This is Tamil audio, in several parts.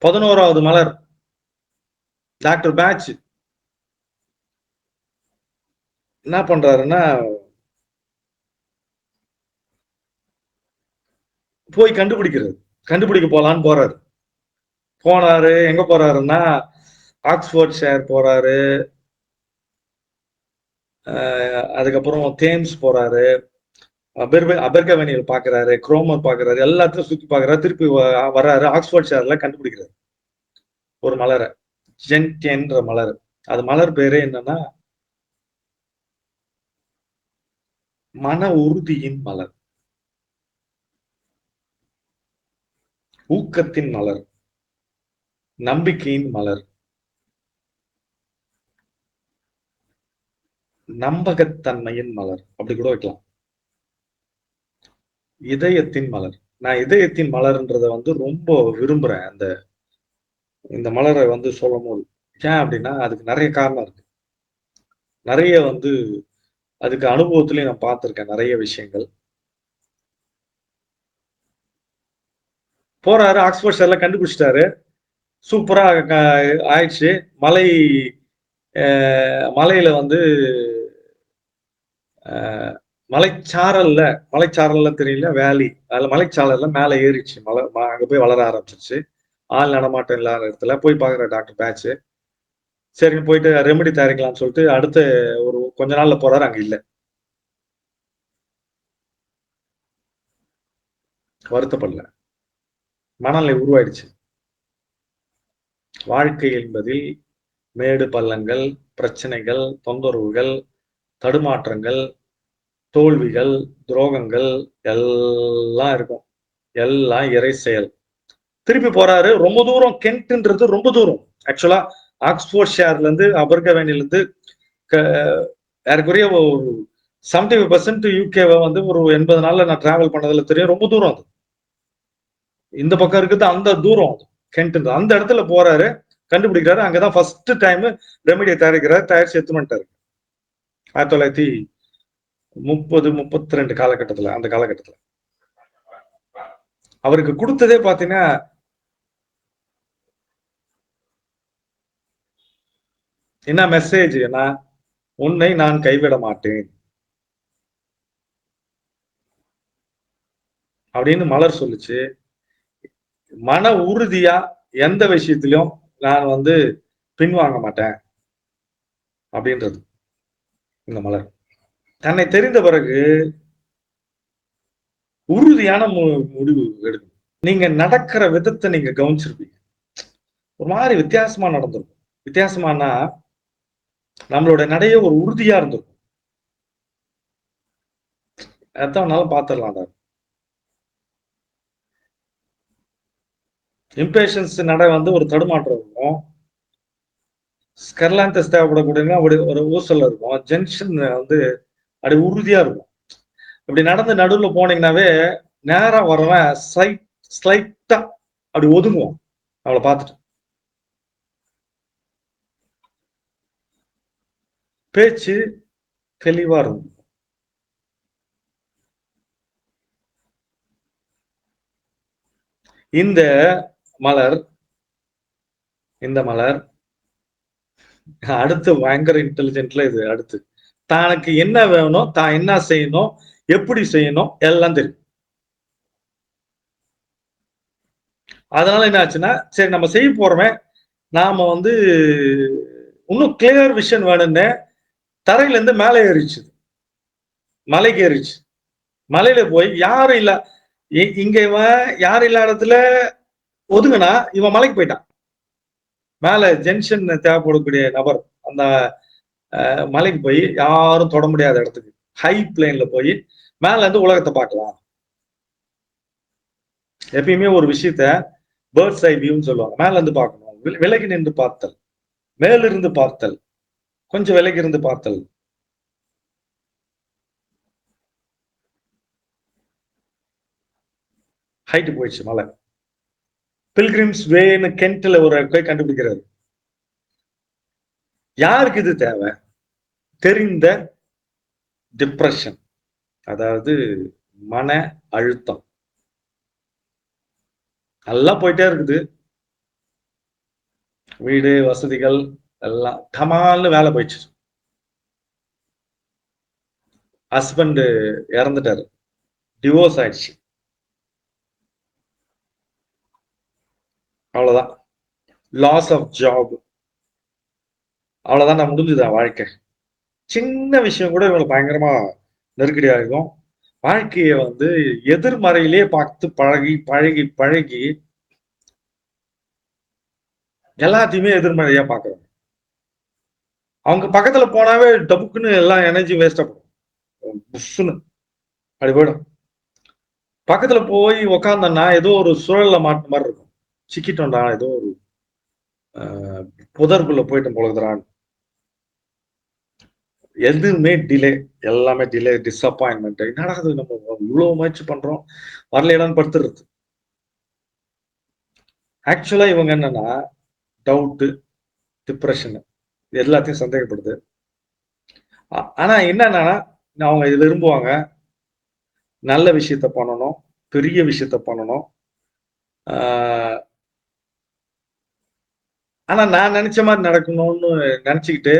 11வது மலர் டாக்டர் பேட்ச் என்ன பண்றாருன்னா போய் கண்டுபிடிக்க போலான்னு போனாரு. எங்க போறாருன்னா ஆக்ஸ்போர்ட் ஷேர் போறாரு, அதுக்கப்புறம் தேம்ஸ் போறாரு, அபெர்கவெனியில் பாக்குறாரு, குரோமர் பாக்குறாரு, எல்லாத்தையும் சுத்தி பாக்குறாரு. திருப்பி வர்றாரு, ஆக்ஸ்போர்ட் ஷேர்ல கண்டுபிடிக்கிறாரு ஒரு மலரை, ஜென்ட்ன்ற மலர். அது மலர் பேரு என்னன்னா மன உறுதியின் மலர், ஊக்கத்தின் மலர், நம்பிக்கையின் மலர், நம்பகத்தன்மையின் மலர், அப்படி கூட வைக்கலாம். இதயத்தின் மலர். நான் இதயத்தின் மலர்ன்றத ரொம்ப விரும்புறேன். இந்த மலரை சொல்லும் போது ஏன் அப்படின்னா அதுக்கு நிறைய காரணம் இருக்கு. நிறைய அதுக்கு அனுபவத்திலையும் நான் பார்த்திருக்கேன் நிறைய விஷயங்கள். போறாரு, ஆக்ஸ்போர்ட் ஷேர்ல கண்டுபிடிச்சிட்டாரு, சூப்பரா ஆயிடுச்சு. மலையில மலைச்சாரல்ல தெரியல, வேலி, அதுல மலைச்சாரல்ல மேல ஏறிச்சு மலை, அங்க போய் வளர ஆரம்பிச்சிருச்சு. ஆள் நடமாட்டம் இல்லாத இடத்துல போய் பாக்குற டாக்டர் பேட்ச். சரின்னு போயிட்டு ரெமெடி தயாரிக்கலாம்னு சொல்லிட்டு அடுத்த ஒரு கொஞ்ச நாள்ல போறாரு, அங்க இல்ல. வருத்தப்படல, மனநிலை உருவாயிடுச்சு. வாழ்க்கை என்பதில் மேடு பள்ளங்கள், பிரச்சனைகள், தொந்தரவுகள், தடுமாற்றங்கள், தோல்விகள், துரோகங்கள் எல்லாம் இருக்கும். எல்லாம் இறை செயல். திருப்பி போறாரு. ரொம்ப தூரம், கென்ட்ன்றது ரொம்ப தூரம். ஆக்சுவலா ஆக்ஸ்போர்ட் ஷேர்ல இருந்து அபர்கவெனில இருந்து ஏறக்குறைய ஒரு 75% யூகேவை ஒரு 80 நாள்ல நான் டிராவல் பண்ணதுல தெரியும். ரொம்ப தூரம் அது. இந்த பக்கம் இருக்குது அந்த தூரம் கென்ட், அந்த இடத்துல போறாரு, கண்டுபிடிக்கிறாரு. அங்கதான் ஃபர்ஸ்ட் டைம் ரெமிடியை தயாரிக்கிறாரு. தயாரிச்சு எடுத்து பண்ணிட்டாரு 1930-32 காலகட்டத்துல. அந்த காலகட்டத்துல அவருக்கு கொடுத்ததே பாத்தீங்கன்னா என்ன மெசேஜ், உன்னை நான் கைவிட மாட்டேன் அப்படின்னு மலர் சொல்லுச்சு. மன உறுதியா எந்த விஷயத்திலும் நான் பின்வாங்க மாட்டேன் அப்படின்றது இந்த மலர். தன்னை தெரிந்த பிறகு உறுதியான முடிவு எடுக்கும். நீங்க நடக்கிற விதத்தை நீங்க கவனிச்சிருப்பீங்க, ஒரு மாதிரி வித்தியாசமா நடந்திருக்கும். வித்தியாசமானா நம்மளோட நடைய ஒரு உறுதியா இருந்திருக்கும். அதான் பாத்திரலாம். இம்பேஷன்ஸ் நட ஒரு தடுமாற்றம் இருக்கும். ஸ்கர்லாந்தஸ் தேவைப்படக்கூடிய ஒரு ஊசல் இருக்கும். ஜென்ஷன் அப்படி உறுதியா இருக்கும். இப்படி நடந்து நடுவில் போனீங்கன்னாவே நேரா வரவன் ஸ்லைட்டா அப்படி ஒதுங்குவோம் அவளை பார்த்துட்டு. பேச்சு தெளிவா இருக்கும். இந்த மலர் அடுத்து பயங்கர இன்டெலிஜென்ட்ல இது. அடுத்து தனக்கு என்ன வேணும், தான் என்ன செய்யணும், எப்படி செய்யணும் எல்லாம் தெரியும். அதனால என்ன ஆச்சுன்னா, சரி நம்ம செய்ய போறோமே, நாம இன்னும் கிளியர் விஷன் வேணும்னு தரையில இருந்து மேலே ஏறிச்சு, மலைக்கு ஏறிச்சு. மலையில போய் யாரும் இல்ல, இங்க இவன் யாரும் இல்லாத இடத்துல ஒதுங்கினா இவன் மலைக்கு போயிட்டான். மேல ஜென்ஷன் தேவைப்படக்கூடிய நபர் அந்த மலைக்கு போய் யாரும் தொட முடியாத இடத்துக்கு ஹை பிளேன்ல போய் மேல இருந்து உலகத்தை பார்க்கலாம். எப்பயுமே ஒரு விஷயத்த பேர்ட்ஸ் ஐ வியூன்னு சொல்லுவாங்க. மேல இருந்து பார்க்கணும், விலகி நின்று பார்த்தல், மேலிருந்து பார்த்தல், கொஞ்சம் விலகி இருந்து பார்த்தல். ஹைட்டு போயிடுச்சு மலை. பில்கிரிம்ஸ் வேன்னு கென்ட்ல ஒரு போய் கண்டுபிடிக்கிறாரு. யாருக்கு இது தேவை? தெரிந்த டிப்ரெஷன், அதாவது மன அழுத்தம். நல்லா போயிட்டே இருக்குது, வீடு வசதிகள் எல்லாம் டமால்னு வேலை போயிடுச்சு. ஹஸ்பண்ட் இறந்துட்டாரு, டிவோர்ஸ் ஆயிடுச்சு. அவ்வளவுதான். Loss of job. அவ்வளவுதான், நான் முடிஞ்சுதான் வாழ்க்கை. சின்ன விஷயம் கூட இவங்களுக்கு பயங்கரமா நெருக்கடியா இருக்கும். வாழ்க்கையை வந்து எதிர்மறையிலே பார்த்து பழகி பழகி பழகி எல்லாத்தையுமே எதிர்மறையா பாக்குறாங்க. அவங்க பக்கத்துல போனாவே டபுக்குன்னு எல்லாம் எனர்ஜி வேஸ்டா போடும், புஷ்ஷுன்னு அப்படி போயிடும். பக்கத்துல போய் உக்காந்தோம்னா ஏதோ ஒரு சுழல்ல மாட்ட மாதிரி இருக்கும். சிக்கிட்டோம்டா, ஏதோ ஒரு புதற்குள்ள போயிட்டோம் பொழுதுறான். எதுவுமே டிலே, எல்லாமே டிலே, டிசப்பாயின்மெண்ட். என்னடா அது, நம்ம இவ்வளவு முயற்சி பண்றோம், வரலையடான்னு படுத்துறது. ஆக்சுவலா இவங்க என்னன்னா டவுட்டு, டிப்ரெஷன், எல்லாத்தையும் சந்தேகப்படுது. ஆனா என்னன்னா அவங்க இது விரும்புவாங்க, நல்ல விஷயத்த பண்ணணும், பெரிய விஷயத்த பண்ணணும். ஆனா நான் நினைச்ச மாதிரி நடக்கணும்னு நினைச்சுக்கிட்டு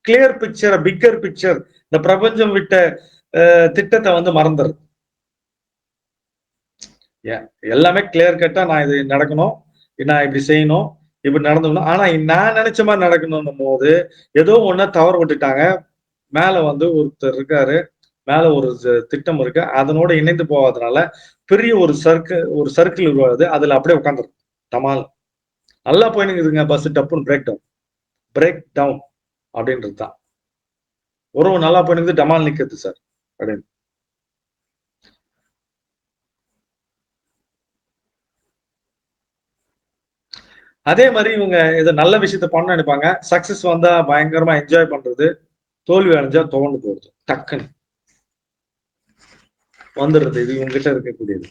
கிளியர் பிக்சர், பிக்கர் பிக்சர், இந்த பிரபஞ்சம் விட்ட திட்டத்தை வந்து மறந்துடுது. எல்லாமே கிளியர் கட்டா நான் இது நடக்கணும், நான் இப்படி செய்யணும், இப்படி நடந்துக்கணும். ஆனா நான் நினைச்ச மாதிரி நடக்கணும் போது ஏதோ ஒண்ணு தவறு விட்டுட்டாங்க. மேல வந்து ஒருத்தர் இருக்காரு, மேல ஒரு திட்டம் இருக்கு, அதனோட இணைந்து போவதனால பெரிய ஒரு சர்க்கிள் உருவாகுது. அதுல அப்படியே உட்காந்துருக்கு டமால். நல்லா போயினுக்குதுங்க, பஸ் டப்புன்னு பிரேக் டவுன் அப்படின்றது தான். உறவு நல்லா போயினுக்குது, டமால் நிக்கிறது சார் அப்படின்னு. அதே மாதிரி இவங்க ஏதோ நல்ல விஷயத்த பண்ண நினைப்பாங்க, சக்சஸ் வந்தா பயங்கரமா என்ஜாய் பண்றது, தோல்வி அடைஞ்சா துவண்டு போறது, டக்குன்னு வந்துடுறது. இது இவங்க கிட்ட இருக்கக்கூடியது.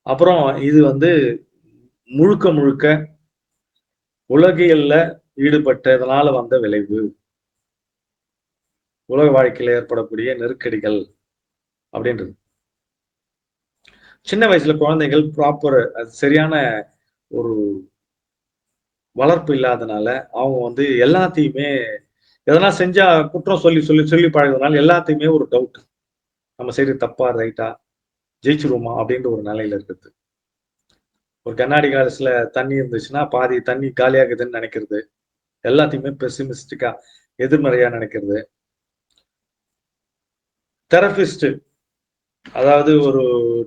அப்புறம் இது வந்து முழுக்க முழுக்க உலகியல்ல ஈடுபட்டதனால வந்த விளைவு, உலக வாழ்க்கையில ஏற்படக்கூடிய நெருக்கடிகள் அப்படின்றது. சின்ன வயசுல குழந்தைகள் ப்ராப்பர் சரியான ஒரு வளர்ப்பு இல்லாதனால அவங்க வந்து எல்லாத்தையுமே எதனா செஞ்சா குற்றம் சொல்லி சொல்லி சொல்லி பழகுறதுனால எல்லாத்தையுமே ஒரு டவுட், நம்ம செய்யறது தப்பா ரைட்டா, ஜெயிச்சிருவோமா அப்படின்ற ஒரு நிலையில இருக்குது. ஒரு கண்ணாடி கிளாஸ்ல தண்ணி இருந்துச்சுன்னா பாதி தண்ணி காலியாகுதுன்னு நினைக்கிறது, எல்லாத்தையுமே பெசிமிஸ்டிக்கா எதிர்மறையா நினைக்கிறது. தெரபிஸ்ட், அதாவது ஒரு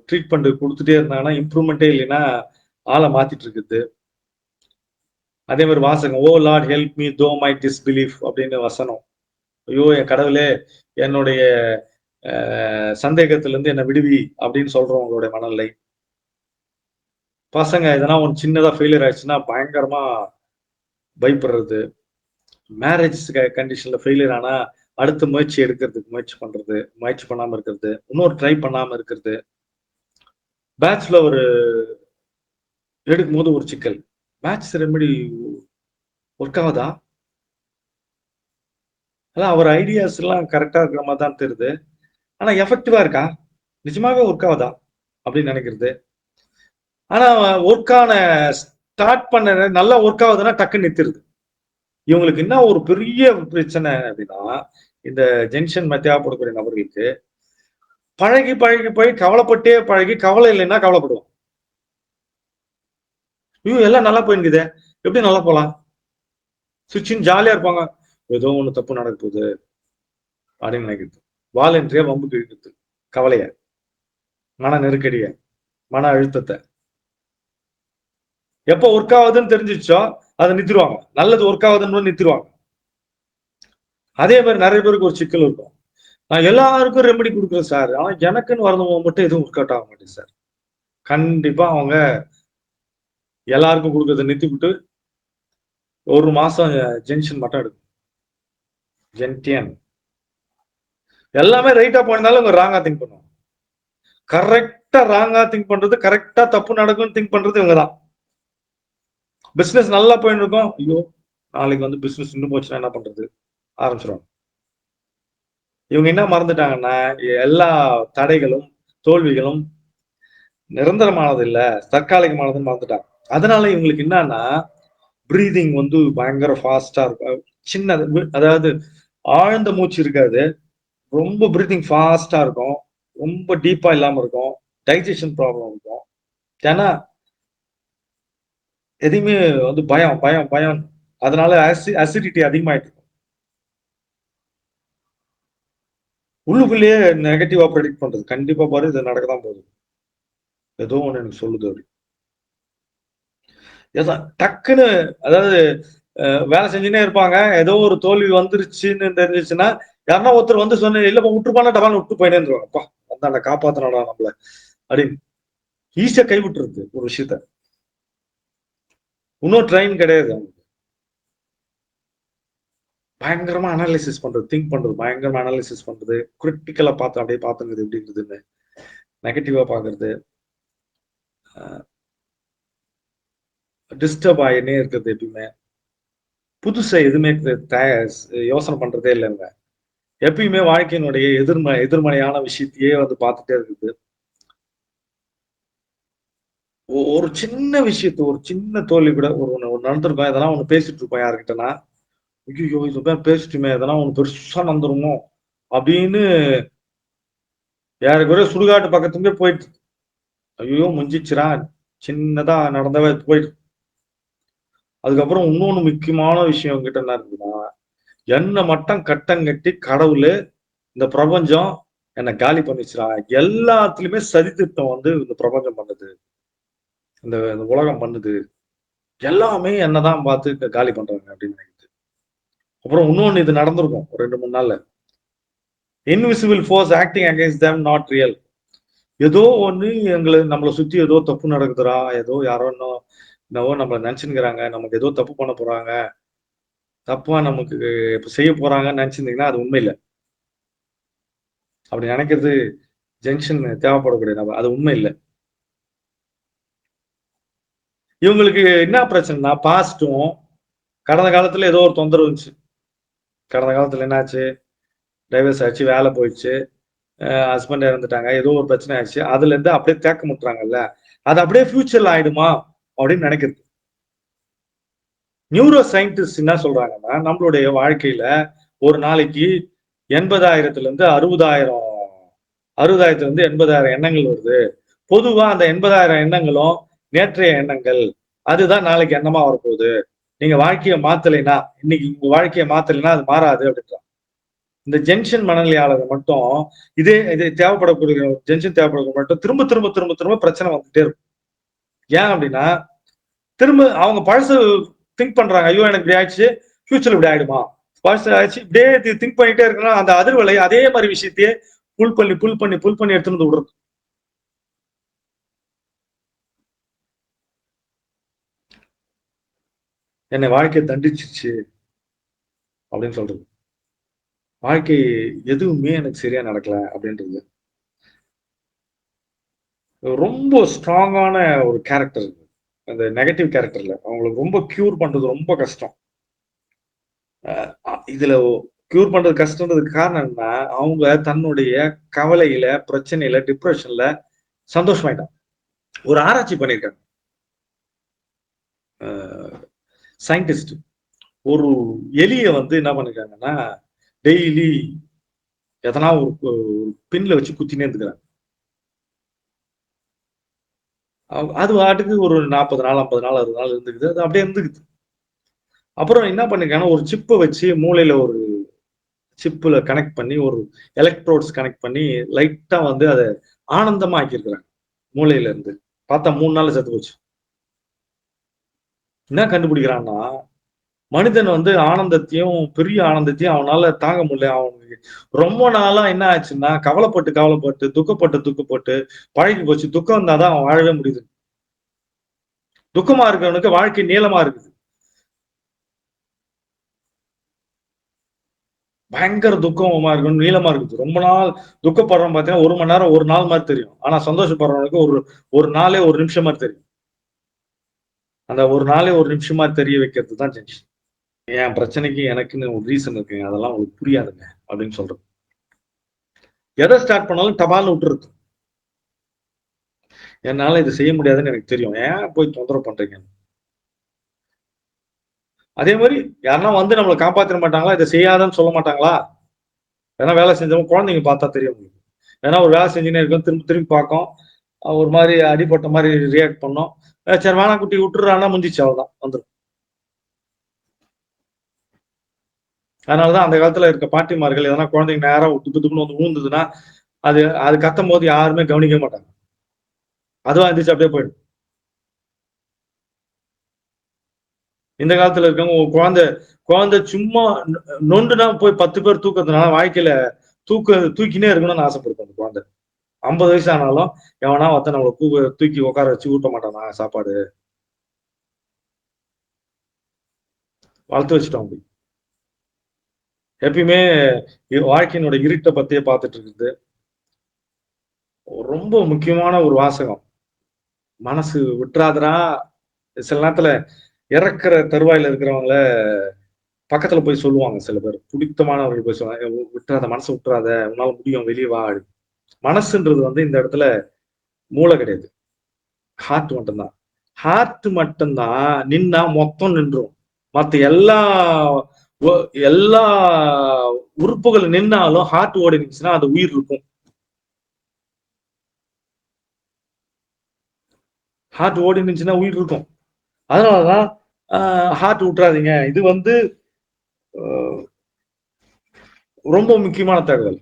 ட்ரீட்மெண்ட் கொடுத்துட்டே இருந்தாங்கன்னா இம்ப்ரூவ்மெண்ட்டே இல்லைன்னா ஆளை மாத்திட்டு இருக்குது. அதே மாதிரி வாசகம், oh lord help me thou my disbelief அப்படின்னு வசனம். ஐயோ என் கடவுளே, என்னுடைய சந்தேகத்திலிருந்து என்ன விடுவி அப்படின்னு சொல்றவங்களுடைய மனநிலை. பசங்க எதனா ஒன்று சின்னதா ஃபெயிலியர் ஆயிடுச்சுன்னா பயங்கரமா பயப்படுறது. மேரேஜ் கண்டிஷன்ல ஃபெயிலியர் ஆனா அடுத்த முயற்சி எடுக்கிறதுக்கு முயற்சி பண்றது, முயற்சி பண்ணாம இருக்கிறது, இன்னொரு ட்ரை பண்ணாம இருக்கிறது. பேட்ச்ல ஒரு எடுக்கும் போது ஒரு சிக்கல், பேட்ச் ரெமெடி ஒர்க் ஆகுதா, அதான் அவர் ஐடியாஸ் எல்லாம் கரெக்டா இருக்கிற மாதிரி தான் தெரியுது, ஆனா எஃபெக்டிவா இருக்கா, நிஜமாவே ஒர்க் ஆகுதா அப்படின்னு நினைக்கிறது. ஆனா ஒர்க்கான ஸ்டார்ட் பண்ண நல்லா ஒர்க் ஆகுதுன்னா டக்குன்னு நிறுத்திடுது. இவங்களுக்கு என்ன ஒரு பெரிய பிரச்சனை அப்படின்னா, இந்த ஜென்ஷன் தேவைப்படக்கூடிய நபர்களுக்கு பழகி பழகி போய் கவலைப்பட்டே பழகி கவலை இல்லைன்னா கவலைப்படுவோம். ஐயோ எல்லாம் நல்லா போயிருக்குதே, எப்படி நல்லா போலாம், சுவிட்சின்னு ஜாலியா இருப்பாங்க. ஏதோ ஒண்ணு தப்பு நடக்க போகுது அப்படின்னு நினைக்கிறது, வாலண்டரியா வம்புக்கு இழுக்கிறது, கவலைய, மன நெருக்கடிய, மன அழுத்தத்தை. எப்ப ஒர்க் ஆகுதுன்னு தெரிஞ்சிச்சோ அதை நிறுத்திடுவாங்க, நல்லது ஒர்க் ஆகுதுன்னு நிறுத்திடுவாங்க. அதே மாதிரி நிறைய பேருக்கு ஒரு சிக்கல் இருக்கும், நான் எல்லாருக்கும் ரெமெடி கொடுக்குறேன் சார், ஆனா எனக்குன்னு வரணும் மட்டும் எதுவும் ஒர்க் அவுட் ஆக மாட்டேன் சார். கண்டிப்பா அவங்க எல்லாருக்கும் கொடுக்கறத நிறுத்திவிட்டு ஒரு மாசம் ஜென்ஷன் மட்டும் எடுக்கும், ஜென்டியன். எல்லாமே ரைட்டா போனாலும் இவங்க ராங்கா திங்க் பண்ணுவாங்க. கரெக்டா ராங்கா திங்க் பண்றது, கரெக்டா தப்பு நடக்கும்னு திங்க் பண்றது இவங்க தான். பிசினஸ் நல்லா போயிட்டு இருக்கும், ஐயோ நாளைக்கு வந்து பிசினஸ் இன்னும் போச்சுன்னா என்ன பண்றது ஆரம்பிச்சிருவாங்க. இவங்க என்ன மறந்துட்டாங்கன்னா எல்லா தடைகளும் தோல்விகளும் நிரந்தரமானது இல்ல, தற்காலிகமானதுன்னு மறந்துட்டாங்க. அதனால இவங்களுக்கு என்னன்னா பிரீதிங் வந்து பயங்கர ஃபாஸ்டா இருக்கும். சின்ன அதாவது ஆழ்ந்த மூச்சு இருக்காது. ரொம்ப பிரீதிங் ஃபாஸ்டா இருக்கும். ரொம்ப டீப்பா இல்லாம இருக்கும். டைஜஷன் ப்ராப்ளம் இருக்கும். ஏன்னா எதையுமே வந்து பயம் பயம் பயம். அதனால அசிடிட்டி அதிகமாயிட்டு இருக்கும். உள்ளுக்குள்ளேயே நெகட்டிவா ப்ரெடிக்ட் பண்றது. கண்டிப்பா பாரு இது நடக்கதான் போகுது. ஏதோ ஒண்ணு எனக்கு சொல்லுது அப்படி. டக்குன்னு அதாவது வேலை செஞ்சுனே இருப்பாங்க. ஏதோ ஒரு தோல்வி வந்துருச்சுன்னு தெரிஞ்சிச்சுன்னா யாருன்னா ஒருத்தர் வந்து சொன்ன இல்லப்பா விட்டுருப்பானா டபால்னு விட்டு போயிட்டே இருந்துருவாங்க. அப்பா வந்தாண்ட காப்பாத்தினாடா நம்மள அப்படின்னு ஈஸியா கை விட்டுருது ஒரு விஷயத்த. இன்னும் ட்ரெயின் கிடையாது. பயங்கரமா அனாலிசிஸ் பண்றது, திங்க் பண்றது, பயங்கரமா அனாலிசிஸ் பண்றது, கிரிட்டிக்கலா பார்த்து அப்படியே பார்த்துங்கிறது எப்படி இருக்குதுன்னு, நெகட்டிவா பார்க்கறது, டிஸ்டர்ப் ஆகினே இருக்கிறது எப்பயுமே. புதுசா எதுவுமே யோசனை பண்றதே இல்லைங்க. எப்பயுமே வாழ்க்கையினுடைய எதிர்மறையான விஷயத்தையே வந்து பார்த்துட்டே இருக்குது. ஒரு சின்ன விஷயத்த, ஒரு சின்ன தோல்வி கூட ஒரு நடந்திருக்கும். எதனா ஒண்ணு பேசிட்டு இருப்போம் யாருக்கிட்டனா, ஐயோ இது பேர் பேசிட்டுமே எதனா ஒண்ணு பெருசா நடந்துருமோ அப்படின்னு யாருக்கு சுடுகாட்டு பக்கத்துலயே போயிட்டு ஐயோ முடிஞ்சிச்சுரா சின்னதா நடந்தவே போயிட்டு அதுக்கப்புறம் இன்னொன்னு முக்கியமான விஷயம் கிட்ட என்ன இருக்குன்னா என்ன மட்டும் கட்டம் கட்டி கடவுள் இந்த பிரபஞ்சம் என்னை காலி பண்ணிச்சுரா. எல்லாத்துலயுமே சதித்திட்டம் வந்து இந்த பிரபஞ்சம் பண்ணுது, இந்த இந்த உலகம் பண்ணுது. எல்லாமே என்னதான் பார்த்து காலி பண்றாங்க அப்படின்னு நினைக்குது. அப்புறம் இன்னொன்னு இது நடந்திருக்கும் ஒரு 2 3 நாள்ல. Invisible force acting against them not real. ஏதோ ஒண்ணு நம்மளை சுத்தி ஏதோ தப்பு நடக்குதுடா, ஏதோ யாரோ என்னவோ நம்மளை நினைச்சுக்கிறாங்க, நமக்கு ஏதோ தப்பு பண்ண போறாங்க, தப்பா நமக்கு இப்ப செய்ய போறாங்கன்னு நினைச்சிருந்தீங்கன்னா அது உண்மை இல்லை. அப்படி நினைக்கிறது ஜங்ஷன் தேவைப்படக்கூடிய நபர், அது உண்மை இல்லை. இவங்களுக்கு என்ன பிரச்சனைனா பாஸ்டும் கடந்த காலத்துல ஏதோ ஒரு தொந்தரவு இருந்துச்சு. கடந்த காலத்துல என்னாச்சு, டைவர்ஸ் ஆச்சு, வேலை போயிடுச்சு, ஹஸ்பண்ட் இறந்துட்டாங்க, ஏதோ ஒரு பிரச்சனை ஆயிடுச்சு, அதுல இருந்து அப்படியே தேக்க முட்டுறாங்கல்ல, அது அப்படியே ஃபியூச்சர்ல ஆயிடுமா அப்படின்னு நினைக்கிறது. நியூரோ சயின்டிஸ்ட் என்ன சொல்றாங்கன்னா நம்மளுடைய வாழ்க்கையில ஒரு நாளைக்கு 80,000 இருந்து 60,000 இருந்து 80,000 எண்ணங்கள் வருது. பொதுவா அந்த 80,000 எண்ணங்களும் நேற்றைய எண்ணங்கள், அதுதான் நாளைக்கு எண்ணமா வரப்போகுது. நீங்க வாழ்க்கையை மாத்தலைன்னா, இன்னைக்கு உங்க வாழ்க்கையை மாத்தலைன்னா அது மாறாது அப்படின்றாங்க. இந்த ஜங்ஷன் மனநிலையாளர்கள் மட்டும் இதே இது தேவைப்படக்கூடிய ஜங்ஷன் தேவைப்படக்கூடிய மட்டும் திரும்ப திரும்ப திரும்ப திரும்ப பிரச்சனை வந்துட்டே இருக்கும். ஏன் அப்படின்னா திரும்ப அவங்க பழசு திங்க் பண்றாங்க. ஐயோ எனக்கு இப்படி ஆயிடுச்சு, ஃபியூச்சர்ல இப்படி ஆயிடுமா, பழசு ஆயிடுச்சு, இப்படியே திங்க் பண்ணிட்டே இருக்கணும். அந்த அதிர்வலை அதே மாதிரி விஷயத்தையே புல் பண்ணி புல் பண்ணி புல் பண்ணி எடுத்துட்டு வந்து விடுறது. என்னை வாழ்க்கையை தண்டிச்சிச்சு அப்படின்னு சொல்றது. வாழ்க்கை எதுவுமே எனக்கு சரியா நடக்கல அப்படின்றது. ரொம்ப ஸ்ட்ராங்கான ஒரு கேரக்டர். அந்த நெகட்டிவ் கேரக்டர்ல அவங்களுக்கு ரொம்ப கியூர் பண்றது ரொம்ப கஷ்டம். இதுல கியூர் பண்றது கஷ்டம்ன்றதுக்கு காரணம் என்ன, அவங்க தன்னுடைய கவலையில, பிரச்சனையில, டிப்ரெஷன்ல சந்தோஷமாயிட்டாங்க. ஒரு ஆராய்ச்சி பண்ணியிருக்காங்க சயின்டிஸ்ட். ஒரு எலிய வந்து என்ன பண்ணிருக்காங்கன்னா டெய்லி எதனா ஒரு பின்ல வச்சு குத்தினே இருந்துக்கிறாங்க. அது வாட்டுக்கு ஒரு 40 நாள் 50 நாள் 60 நாள் இருந்துக்குது, அது அப்படியே இருந்துக்குது. அப்புறம் என்ன பண்ணிருக்காங்கன்னா ஒரு சிப்பை வச்சு மூளையில ஒரு சிப்ல கனெக்ட் பண்ணி ஒரு எலக்ட்ரோட்ஸ் கனெக்ட் பண்ணி லைட்டா வந்து அதை ஆனந்தமா ஆக்கியிருக்கிறாங்க மூளையில இருந்து. பார்த்தா 3 நாள் செத்து போச்சு. என்ன கண்டுபிடிக்கிறான்னா மனிதன் வந்து ஆனந்தத்தையும் பெரிய ஆனந்தத்தையும் அவனால தாங்க முடியல. அவனுக்கு ரொம்ப நாளா என்ன ஆச்சுன்னா கவலைப்பட்டு கவலைப்பட்டு துக்கப்பட்டு துக்கப்பட்டு பழகி போச்சு. துக்கம் இருந்தாதான் அவன் வாழவே முடியுது. துக்கமா இருக்கிறவனுக்கு வாழ்க்கை நீளமா இருக்குது. பயங்கர துக்கமா இருக்கணும், நீளமா இருக்குது. ரொம்ப நாள் துக்கப்படுறவன் பார்த்தீங்கன்னா 1 மணி நேரம் 1 நாள் மாதிரி தெரியும். ஆனா சந்தோஷப்படுறவனுக்கு ஒரு ஒரு நாளே 1 நிமிஷம் மாதிரி தெரியும். அந்த ஒரு நாளே 1 நிமிஷமா தெரிய வைக்கிறது தான் ஜங்ஷன். என் பிரச்சனைக்கு எனக்குன்னு ஒரு ரீசன் இருக்குங்க, அதெல்லாம் உங்களுக்கு புரியாதுங்க அப்படின்னு சொல்றது. எதை ஸ்டார்ட் பண்ணாலும் டபால்னு விட்டுருது. என்னால இதை செய்ய முடியாதுன்னு எனக்கு தெரியும், ஏன் போய் தொந்தரவு பண்றீங்க. அதே மாதிரி யாருன்னா வந்து நம்மளை காப்பாத்திட மாட்டாங்களா? இதை செய்யாதன்னு சொல்ல மாட்டாங்களா? ஏன்னா வேலை செஞ்சவங்க குழந்தைங்க பார்த்தா தெரியும் உங்களுக்கு. ஏன்னா ஒரு வேலை செஞ்சுனே இருக்கும், திரும்பி திரும்பி பார்க்கும், ஒரு மாதிரி அடிபட்ட மாதிரி ரியாக்ட் பண்ணோம். சரி வேணா குட்டி விட்டுறான்னா முடிஞ்சிச்சு, அவ்வளவுதான் வந்துடும். அதனாலதான் அந்த காலத்துல இருக்க பாட்டிமார்கள் எதனா குழந்தைங்க நேரம் துப்புன்னு வந்து ஊந்துதுன்னா அது அது கத்தும் போது யாருமே கவனிக்க மாட்டாங்க. அதுவா இருந்துச்சு அப்படியே போயிடும். இந்த காலத்துல இருக்கவங்க குழந்தை குழந்தை சும்மா நொண்டுனா போய் 10 பேர் தூக்கிறதுனால வாழ்க்கையில தூக்கினே இருக்கணும்னு ஆசைப்படுது அந்த குழந்தை. 50 வயசு ஆனாலும் எவனா ஒருத்தன் நம்மளை தூக்கி உட்கார வச்சு ஊட்ட மாட்டானா சாப்பாடு? வளர்த்து வச்சுட்டோம் அப்படி. எப்பயுமே வாழ்க்கையினோட இருட்டை பத்தியே பார்த்துட்டு இருக்குது. ரொம்ப முக்கியமான ஒரு வாசகம், மனசு விட்டுறாதரா. சில நேரத்துல இறக்குற தருவாயில இருக்கிறவங்கள பக்கத்துல போய் சொல்லுவாங்க, சில பேர் பிடித்தமானவர்கள் போய் சொல்லுவாங்க, விட்டுறாத, மனசை விட்டுறாத, உன்னால முடியும், வெளியே வா. மனசுன்றது வந்து இந்த இடத்துல மூளை கிடையாது, ஹார்ட் மட்டும்தான். ஹார்ட் மட்டும்தான் நின்னா மொத்தம் நின்றும். மத்த எல்லா உறுப்புகள் நின்னாலும் ஹார்ட் ஓடி இருந்துச்சுன்னா அது உயிர் இருக்கும். ஹார்ட் ஓடி இருந்துச்சுன்னா உயிர் இருக்கும். அதனாலதான் ஹார்ட் விட்டுறாதீங்க. இது வந்து ரொம்ப முக்கியமான தகவல்.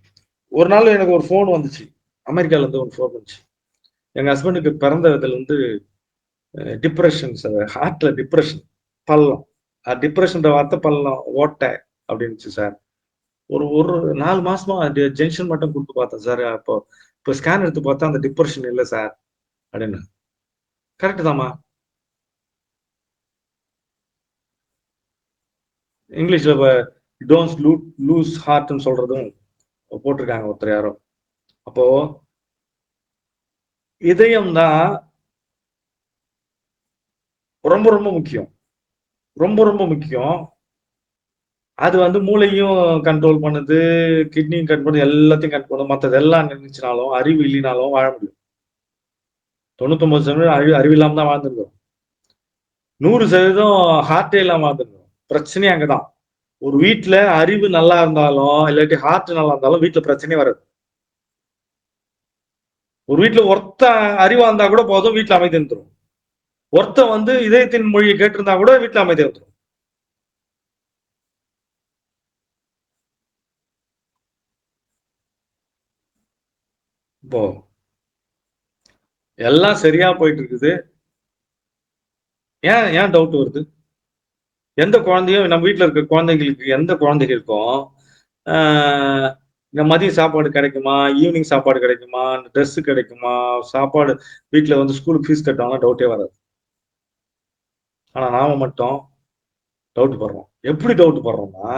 ஒரு நாள் எனக்கு ஒரு போன் வந்துச்சு, அமெரிக்கால இருந்து ஒரு போன் வந்துச்சு. எங்க ஹஸ்பண்டுக்கு பிறந்த விதத்துல இருந்து டிப்ரெஷன் சார், ஹார்ட்ல டிப்ரெஷன், பள்ளம். டிப்ரெஷன் வார்த்தை பள்ளம், ஓட்டை அப்படின்னு சார். ஒரு ஒரு 4 மாசமா ஜென்ஷன் மட்டும் கொடுத்து பார்த்தேன் சார். அப்போ இப்போ ஸ்கேன் எடுத்து பார்த்தா அந்த டிப்ரெஷன் இல்லை சார் அப்படின்னு. கரெக்ட் தாமா. இங்கிலீஷ்ல டோன்ட் லூஸ் ஹார்ட்னு சொல்றதும் போட்டிருக்காங்க ஒருத்தர் யாரோ. அப்போ இதயம் தான் ரொம்ப ரொம்ப முக்கியம், ரொம்ப ரொம்ப முக்கியம். அது வந்து மூளையும் கண்ட்ரோல் பண்ணுது, கிட்னியும் கண்ட்ரோல் பண்ணுது, எல்லாத்தையும் கண்ட்ரோல் பண்ணுது. மற்றது எல்லாம் நினைச்சினாலும் அறிவு இல்லைனாலும் வாழ முடியும். 99% அறிவு இல்லாம தான் வாழ்ந்துருக்கோம். 100% ஹார்ட்டே இல்லாம வாழ்ந்துருக்கோம். பிரச்சனையே அங்கதான். ஒரு வீட்டுல அறிவு நல்லா இருந்தாலும் இல்லாட்டி ஹார்ட் நல்லா இருந்தாலும் வீட்டுல பிரச்சனையே வராது. ஒரு வீட்டுல ஒருத்த அறிவா இருந்தா கூட போதும், வீட்டுல அமைதி இருந்துரும். ஒருத்த வந்து இதயத்தின் மொழியை கேட்டிருந்தா கூட வீட்டுல அமைதி இருந்துரும். இப்போ எல்லாம் சரியா போயிட்டு இருக்குது. ஏன் ஏன் டவுட் வருது? எந்த குழந்தையும் நம்ம வீட்டுல இருக்க குழந்தைங்களுக்கு, எந்த குழந்தைகளுக்கும் இந்த மதிய சாப்பாடு கிடைக்குமா, ஈவினிங் சாப்பாடு கிடைக்குமா, ட்ரெஸ் கிடைக்குமா, சாப்பாடு வீட்டுல வந்து ஸ்கூலுக்கு ஃபீஸ் கட்டுவாங்க, டவுட்டே வராது. ஆனா நாம மட்டும் டவுட் படுறோம். எப்படி டவுட் படுறோம்னா,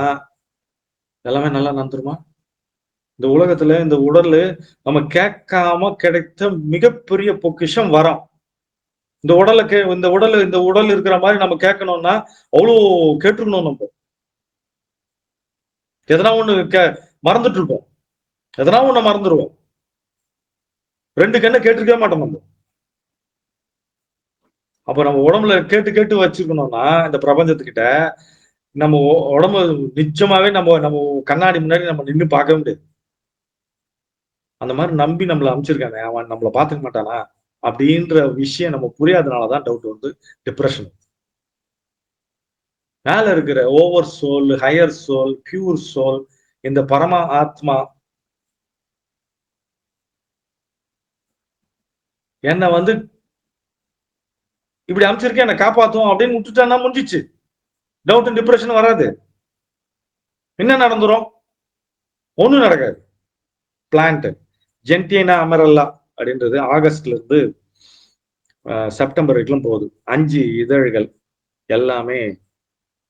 எல்லாமே நல்லா நடந்துருமா? இந்த உலகத்துல இந்த உடல் நம்ம கேட்காம கிடைத்த மிகப்பெரிய பொக்கிஷம் வரம். இந்த உடல் இருக்கிற மாதிரி நம்ம கேட்கணும்னா அவ்வளவு கேட்டிருக்கணும். நம்ம எதனா ஒண்ணு மறந்துட்டு இருப்போம், எதனா ஒண்ணு மறந்துடுவோம். 2 கண்ணை கேட்டிருக்கவே மாட்டோம் நம்ம. அப்ப நம்ம உடம்புல கேட்டு கேட்டு வச்சிருக்கணும்னா இந்த பிரபஞ்சத்துக்கிட்ட நம்ம உடம்பு நிச்சயமாவே நம்ம நம்ம கண்ணாடி முன்னாடி நம்ம நின்னு பார்க்கவே முடியாது. அந்த மாதிரி நம்பி நம்மள அமைச்சிருக்காங்க, அவன் நம்மள பாத்துக்க மாட்டானா அப்படின்ற விஷயம் நம்ம புரியாதனாலதான் டவுட் வந்து டிப்ரெஷன். மேல இருக்கிற over soul, higher soul, pure soul, இந்த பரம ஆத்மா என்ன வந்து இப்படி அமைச்சிருக்கேன், என்ன காப்பாத்தும் அப்படின்னு விட்டுட்டான்னா முடிஞ்சிச்சு. டவுட் டிப்ரெஷன் வராது. என்ன நடந்துரும்? ஒண்ணும் நடக்காது. பிளான்ட் ஜென்டினா அமரல்லா அப்படின்றது ஆகஸ்ட்ல இருந்து செப்டம்பர் வரைக்கும் போகுது. 5 இதழ்கள், எல்லாமே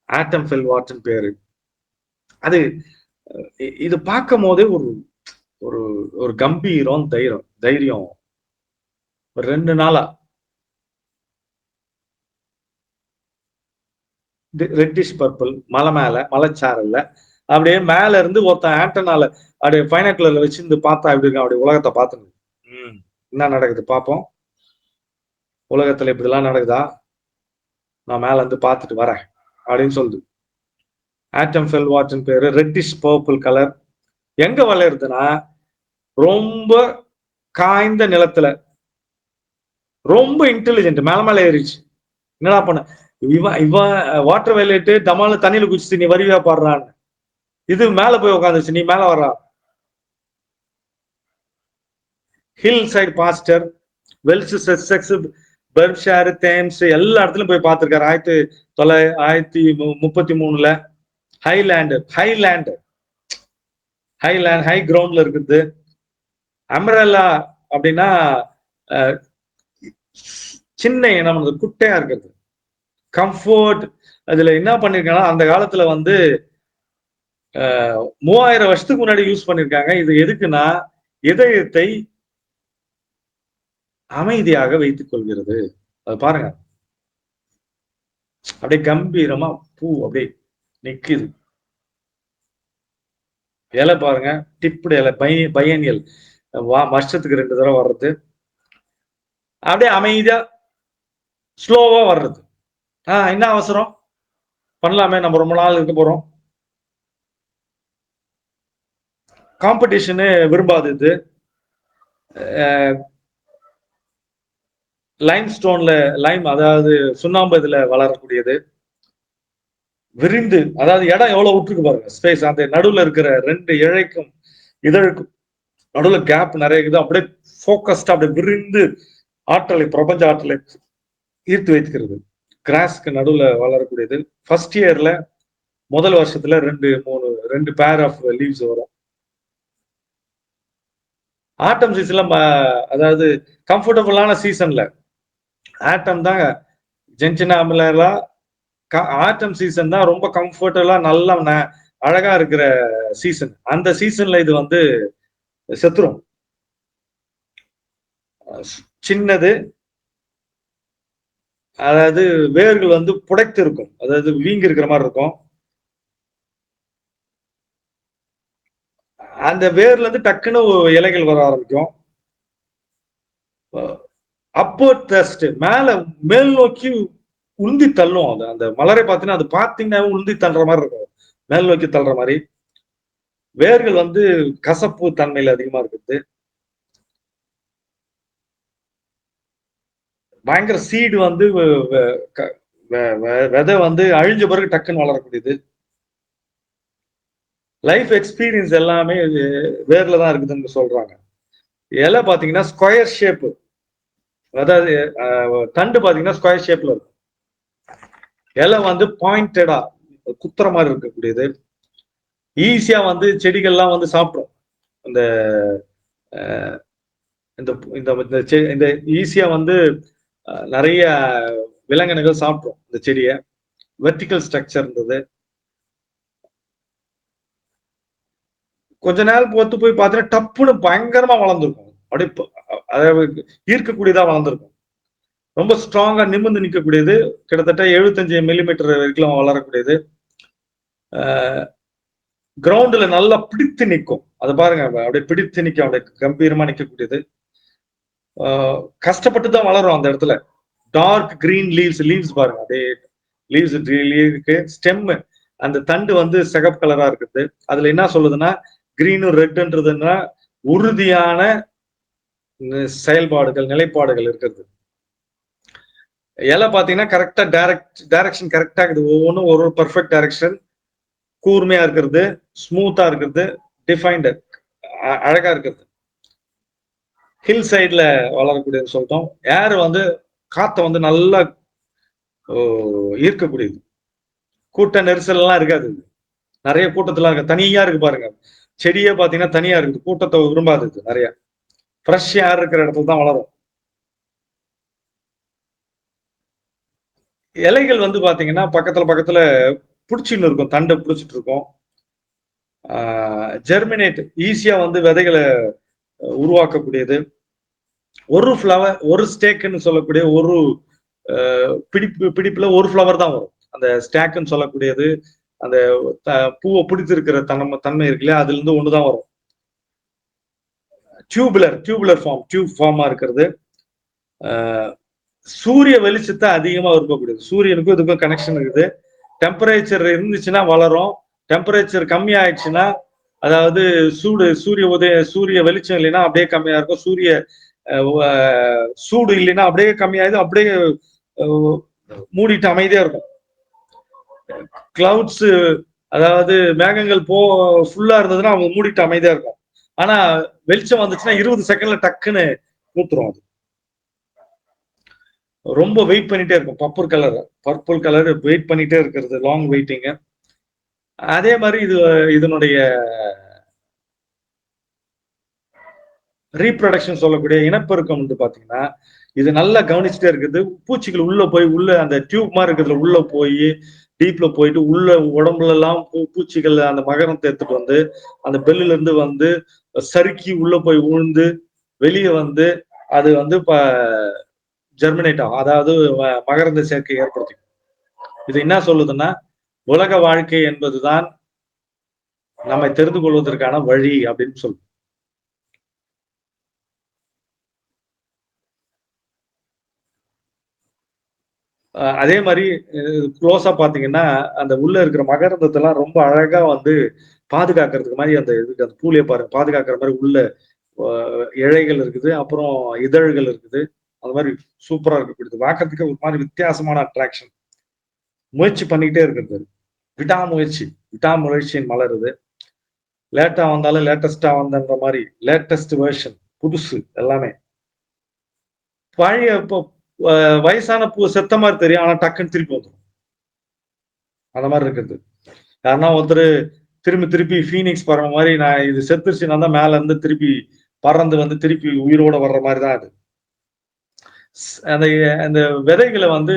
ஆட்டம் ஃபெல் வாட்டன் பேரு. அது இது பார்க்கும் போதே ஒரு ஒரு ஒரு கம்பீரம், தைரியம் தைரியம். ஒரு 2 நாளா ரெட்டிஷ் பர்பிள், மலை மேல மலைச்சாரல்ல அப்படியே மேல இருந்து ஒருத்தன் ஆண்டனால அப்படியே பைனாக்குலர்ல வச்சு இருந்து பார்த்தா எப்படி இருக்கும், அப்படியே உலகத்தை பார்த்துங்க. என்ன நடக்குது பார்ப்போம், உலகத்துல இப்படிலாம் நடக்குதா, நான் மேல இருந்து பார்த்துட்டு வரேன் அப்படின்னு சொல்லுது. ஆட்டம் ஃபெல் வாட்டன் பேரு. Reddish purple colour. எங்க வளருதுன்னா ரொம்ப காய்ந்த நிலத்துல. ரொம்ப இன்டெலிஜென்ட். மேல மேல ஏறிச்சு. என்னடா பண்ண இவன் இவன் வாட்டர் வயலேட்டு டமால தண்ணியில குதிச்சுட்டு நீ வருவியா பாடுறான்னு. இது மேல போய் உட்காந்துச்சு, நீ மேல வர்றா. Hill side pasture, Wales, Sussex, Berkshire, Thames எல்லா இடத்துலயும் போய் பார்த்திருக்காரு. 1933 ஹைலேண்ட் ஹைலேண்ட் ஹைலேண்ட் ஹை கிரவுண்ட்ல இருக்குது. அம்ரல்லா அப்படின்னா சின்ன இனம், குட்டையா இருக்கிறது. கம்ஃபோர்ட். அதுல என்ன பண்ணிருக்காங்கன்னா அந்த காலத்துல வந்து 3000 வருஷத்துக்கு முன்னாடி யூஸ் பண்ணிருக்காங்க. இது எதுக்குன்னா இதயத்தை அமைதியாக வைத்துக் கொள்கிறது. அது பாருங்க, அப்படியே கம்பீரமா பூ அப்படியே நிக்குது. இலை பாருங்க, டிப்டு இலை, பையனியல், வருஷத்துக்கு 2 தடவை வர்றது. அப்படியே அமைதியா ஸ்லோவா வர்றது. என்ன அவசரம், பண்ணலாமே, நம்ம ரொம்ப நாள் இருக்க போறோம். காம்படிஷனு விரும்பாது இது. லைம் ஸ்டோன்ல, லைம் அதாவது சுண்ணாம்பு இதுல வளரக்கூடியது. விரிந்து, அதாவது இடம் எவ்வளவு விட்டுருக்கு பாருங்க, ஸ்பேஸ். அந்த நடுவுல இருக்கிற 2 இழைக்கும் இதழுக்கும் நடுவுல கேப் நிறைய இருக்குது. அப்படியே போக்கஸ்டா அப்படியே விரிந்து ஆற்றலை, பிரபஞ்ச ஆற்றலை ஈர்த்து வைக்கிறது. கிராஸ்க்கு நடுவுல வளரக்கூடியது. ஃபர்ஸ்ட் இயர்ல முதல் வருஷத்துல 2 பேர் ஆஃப் லீவ்ஸ் வரும். ஆட்டம் சீசன்ல, அதாவது கம்ஃபர்டபுளான சீசன்ல ஆட்டம் தாங்க. ஜென்சினாமிலா ஆட்டம் சீசன் தான் ரொம்ப கம்ஃபர்டபுளா நல்லா அழகா இருக்கிற சீசன். அந்த சீசன்ல இது வந்து செத்துரும். சின்னது, அதாவது வேர்கள் வந்து புடைத்து இருக்கும், அதாவது வீங்கி இருக்கிற மாதிரி இருக்கும். அந்த வேர்ல இருந்து டக்குன்னு இலைகள் வர ஆரம்பிக்கும். அப்போ த்ரஸ்ட், மேல் நோக்கி உந்தி தள்ளும். அது அந்த மலரை பார்த்தீங்கன்னா, அது பார்த்தீங்கன்னா உந்தி தள்ளுற மாதிரி இருக்கும், மேல் நோக்கி தள்ளுற மாதிரி. வேர்கள் வந்து கசப்பு தன்மையில அதிகமா இருக்குது. பயங்கர சீடு வந்து விதை வந்து அழிஞ்ச பிறகு டக்குன்னு வளரக்கூடியது. லைஃப் எக்ஸ்பீரியன்ஸ் எல்லாமே வேர்ல தான் இருக்குதுன்னு சொல்றாங்க. இலை பாத்தீங்கன்னா ஸ்கொயர் ஷேப், அதாவது தண்டு பாத்தீங்கன்னா ஸ்கொயர் ஷேப்ல இருக்கும். இலை வந்து பாயிண்டடா குத்துற மாதிரி இருக்கக்கூடியது. ஈஸியா வந்து செடிகள்லாம் வந்து சாப்பிடும். இந்த இந்த ஈஸியா வந்து நிறைய விலங்கினங்கள் சாப்பிடும் இந்த செடியை. வெர்டிகல் ஸ்ட்ரக்சர் இருந்தது. கொஞ்ச நேரம் பொறுத்து போய் பார்த்தீங்கன்னா டப்புன்னு பயங்கரமா வளர்ந்துருக்கும். அப்படியே ஈர்க்கக்கூடியதா வளர்ந்துருக்கும். ரொம்ப ஸ்ட்ராங்கா நிமிர்ந்து நிற்கக்கூடியது. கிட்டத்தட்ட 75 மில்லிமீட்டர் வரைக்கும் வளரக்கூடியது. கிரவுண்ட்ல நல்லா பிடித்து நிற்கும். அதை பாருங்க, அப்படியே பிடித்து நிற்கும், அப்படியே கம்பீரமா நிற்கக்கூடியது. கஷ்டப்பட்டு தான் வளரும் அந்த இடத்துல. டார்க் கிரீன் லீவ்ஸ் பாருங்க, அப்படியே லீவ்ஸ் இருக்கு. ஸ்டெம், அந்த தண்டு வந்து சிகப்பு கலரா இருக்குது. அதுல என்ன சொல்லுதுன்னா, கிரீனும் ரெட்ன்றதுன்னா உறுதியான செயல்பாடுகள், நிலைப்பாடுகள் இருக்கிறது. இலை பாத்தீங்கன்னா கரெக்டா டைரக்ஷன் கரெக்டா இருக்குது. ஒவ்வொன்றும் ஒரு பெர்ஃபெக்ட் டைரக்ஷன், கூர்மையா இருக்கிறது, ஸ்மூத்தா இருக்கிறது, டிஃபைன்டு, அழகா இருக்கிறது. ஹில் சைட்ல வளரக்கூடியது சொல்லிட்டோம். ஏர் வந்து காத்த வந்து நல்லா ஈர்க்கக்கூடியது. கூட்ட நெரிசல் எல்லாம் இருக்காது. நிறைய கூட்டத்துல இருக்கு, தனியா இருக்கு பாருங்க. செடியே பாத்தீங்கன்னா தனியா இருக்குது, கூட்டத்தை விரும்பாது. நிறைய ஃப்ரெஷ் ஏர் இருக்கிற இடத்துல தான் வளரும். இலைகள் வந்து பாத்தீங்கன்னா பக்கத்துல பிடிச்சின்னு இருக்கும், தண்டை பிடிச்சிட்டு இருக்கும். ஜெர்மினேட், ஈஸியா வந்து விதைகளை உருவாக்கக்கூடியது. ஒரு ஃப்ளவர், ஒரு ஸ்டேக்குன்னு சொல்லக்கூடிய ஒரு பிடிப்புல ஒரு ஃப்ளவர் தான் வரும். அந்த ஸ்டாக்னு சொல்லக்கூடியது, அந்த பூவை பிடித்திருக்கிற தன்மை இருக்கு இல்லையா, அதுல இருந்து ஒண்ணுதான் வரும். டியூபுலர் ஃபார்ம், டியூப் ஃபார்மா இருக்கிறது. சூரிய வெளிச்சத்தை அதிகமா விரும்பக்கூடியது. சூரியனுக்கும் இதுக்கும் கனெக்ஷன் இருக்குது. டெம்பரேச்சர் இருந்துச்சுன்னா வளரும். டெம்பரேச்சர் கம்மி ஆயிடுச்சுன்னா, அதாவது சூரிய வெளிச்சம் இல்லைன்னா அப்படியே கம்மியா இருக்கும். சூடு இல்லைன்னா அப்படியே கம்மியாகுது, அப்படியே மூடிட்டு அமைதியா இருக்கும். கிளவுட்ஸ், அதாவது மேகங்கள் ஃபுல்லா இருந்ததுன்னா அவங்க மூடிட்டு அமைதியா இருக்கும். ஆனா வெளிச்சம் வந்துச்சுன்னா 20 செகண்ட்ல டக்குன்னு ஊத்துரும். அது ரொம்ப வெயிட் பண்ணிட்டே இருக்கும். பர்பிள் கலர் வெயிட் பண்ணிட்டே இருக்கிறது, லாங் வெயிட்டிங். அதே மாதிரி இதனுடைய ரீப்ரொடக்ஷன் சொல்லக்கூடிய இனப்பெருக்கம் வந்து பாத்தீங்கன்னா, இது நல்லா கவனிச்சுட்டே இருக்குது. பூச்சிகள் உள்ள அந்த டியூப் மாதிரி இருக்கிறதுல உள்ள போய் டீப்ல போயிட்டு உள்ள உடம்புல எல்லாம் பூச்சிகள் அந்த மகரத்தை எடுத்துட்டு வந்து அந்த பெல்லுல இருந்து வந்து சறுக்கி உள்ள போய் உழுந்து வெளியே வந்து அது வந்து ஜெர்மினேட் ஆகும், அதாவது மகரந்த சேர்க்கை ஏற்படுத்தி. இது என்ன சொல்லுதுன்னா, உலக வாழ்க்கை என்பதுதான் நம்மை தெரிந்து கொள்வதற்கான வழி அப்படின்னு சொல்லுது. அதே மாதிரி க்ளோஸா பாத்தீங்கன்னா, அந்த உள்ள இருக்கிற மகரந்தத்தெல்லாம் ரொம்ப அழகா வந்து பாதுகாக்கிறதுக்கு மாதிரி அந்த இதுக்கு அந்த பூலையை பாருங்க, பாதுகாக்கிற மாதிரி உள்ள இழைகள் இருக்குது, அப்புறம் இதழ்கள் இருக்குது. அது மாதிரி சூப்பரா இருக்கக்கூடியது, பார்க்கறதுக்கு ஒரு மாதிரி வித்தியாசமான அட்ராக்ஷன். முயற்சி பண்ணிக்கிட்டே இருக்கிறது, விடாமுயற்சியின் மலர் இது. லேட்டா வந்தாலும் லேட்டஸ்டா வந்தன்ற மாதிரி லேட்டஸ்ட் வெர்ஷன், புதுசு எல்லாமே. பழைய வயசான பூ செத்த மாதிரி தெரியும், ஆனா டக்குன்னு திருப்பி வந்துடும். அந்த மாதிரி இருக்குது. யாருன்னா ஒருத்தர் திருப்பி ஃபீனிக்ஸ் பறவை மாதிரி, நான் இது செத்துருச்சு, நான் தான் மேல இருந்து திருப்பி பறந்து வந்து திருப்பி உயிரோட வர்ற மாதிரி தான் அது. அந்த விதைகளை வந்து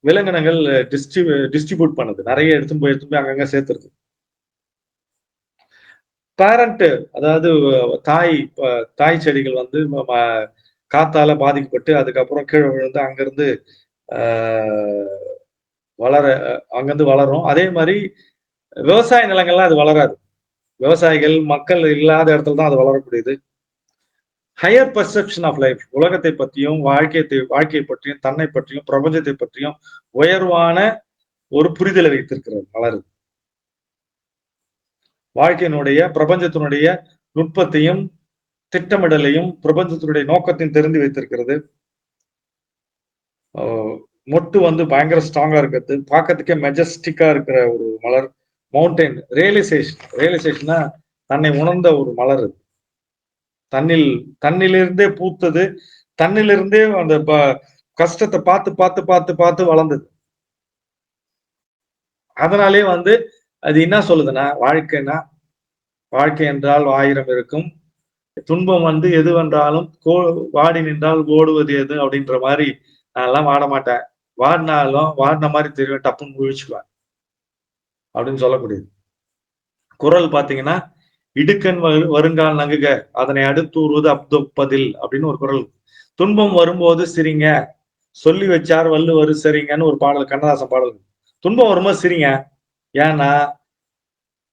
விலங்கினங்கள் டிஸ்ட்ரிபியூட் பண்ணுது, நிறைய எடுத்துன்னு போய் அங்கங்க சேர்த்துருது. பேரண்ட், அதாவது தாய் செடிகள் வந்து காத்தால பாதிக்கப்பட்டு அதுக்கப்புறம் கீழே விழுந்து அங்கிருந்து அங்கிருந்து வளரும். அதே மாதிரி விவசாய நிலங்கள்லாம் அது வளராது. விவசாயிகள் மக்கள் இல்லாத இடத்துல தான் அது வளரக்கூடியது. ஹையர் பர்செப்ஷன் ஆஃப் லைஃப், உலகத்தை பற்றியும் வாழ்க்கையை பற்றியும் தன்னை பற்றியும் பிரபஞ்சத்தை பற்றியும் உயர்வான ஒரு புரிதலை வைத்திருக்கிறது மலர். வாழ்க்கையினுடைய பிரபஞ்சத்தினுடைய நுட்பத்தையும் திட்டமிடலையும் பிரபஞ்சத்தினுடைய நோக்கத்தையும் தெரிந்து வைத்திருக்கிறது. மொட்டு வந்து பயங்கர ஸ்ட்ராங்கா இருக்கிறது, பார்க்கறதுக்கே மெஜஸ்டிக்கா இருக்கிற ஒரு மலர். மவுண்டைன் ரியலைசேஷனா தன்னை உணர்ந்த ஒரு மலர். தன்னிலிருந்தே பூத்தது, தன்னிலிருந்தே அந்த கஷ்டத்தை பார்த்து பார்த்து பார்த்து பார்த்து வளர்ந்தது. அதனாலே வந்து அது என்ன சொல்லுதுன்னா, வாழ்க்கை என்றால் 1000 இருக்கும், துன்பம் வந்து எது வென்றாலும் வாடி நின்றால் ஓடுவது எது அப்படின்ற மாதிரி. நான் எல்லாம் வாட மாட்டேன், வாடின மாதிரி தெரியும், டப்புன்னு முழிச்சுக்குவேன் அப்படின்னு சொல்லக்கூடியது. குரல் பாத்தீங்கன்னா, இடுக்கன் வருங்கால் நங்குக அதனை அடுத்தூறுவது அப்தொப்பதில் அப்படின்னு ஒரு குரல். துன்பம் வரும்போது சிரிங்க, சொல்லி வச்சார் வள்ளுவர் சரிங்கன்னு ஒரு பாடல், கண்ணதாசன் பாடல். துன்பம் வரும்போது சிரிங்க, ஏன்னா